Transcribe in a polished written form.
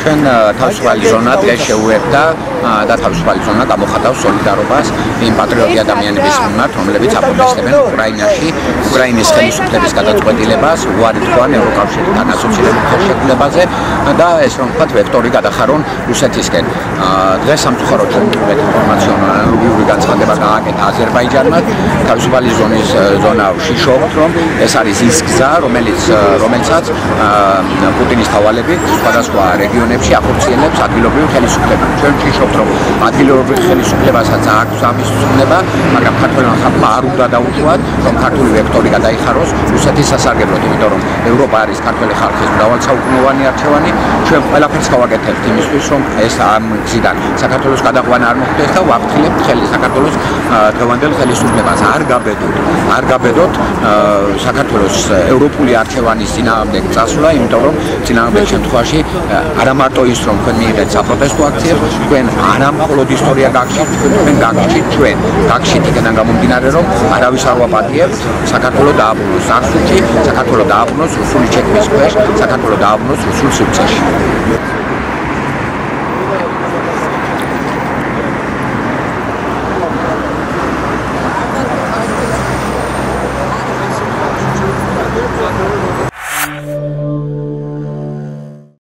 ჩვენ თავისუფალი ზონა დღეს შეუერთდა და თავისუფალი ზონა გამოხატავს სოლიდარობას იმ პატრიოტი ადამიანების მიმართ, რომლებიც აფორტისებენ უკრაინაში უკრაინის ხელისუფლების გადაწყვეტილებას უარი თქვან ევროკავშირთან ასოცირებულ ხელშეკრულებაზე და ეს რომ ვთქვათ ვექტორი გადახარონ რუსეთისკენ. დღეს სამწუხაროდ ჩვენ ინფორმაციული განცხადება გააკეთა აზერბაიჯანმა თავისუფალი ზონის ზონაში შევხვდით, რომ ეს არის ის გზა, რომელსაც პუტინის თავალებით სხვადასხვა რეგიონებში ახორციელებს ადგილობრივი ხელისუფლება. ჩვენ ვშიშობთ, რომ ადგილობრივ ხელისუფლებასაც აქვს ამის ცნობა, მაგრამ ქართველმა ხალხმა არ უნდა დაუშვათ, რომ ქართული ვექტორი გადაიხაროს რუსეთის სასარგებლოდ, იმიტომ რომ ევროპა არის ქართველი ხალხის მრავალსაუკუნოვანი არჩევანი. ჩვენ ყველაფერს გავაკეთებთ იმისთვის, რომ ეს ამ გზიდან საქართველოს გადაყვანა არ მოხდეს და ვაფრთხილებთ საქართველოს დღევანდელ ხელისუფლებას. არ გაბედოთ საქართველოს ევროპული არჩევანის წინააღმდეგ წასვლა, იმიტომ რომ წინააღმდეგ შემთხვევაში არა მარტო ის რომ თქვენ მიიღეთ საპროტესტო აქციებს, თქვენ არა მხოლოდ ისტორია გაგჩით, თქვენ გაგჩით იქიდან გამომდინარე, რომ არავის არ ვაპატიებთ, საქართველო დააბრუნოს აღსუჩი, საქართველო დააბრუნოს რუსული ჩექმის ქვეშ, საქართველო დააბრუნოს რუსულ სივრცეში.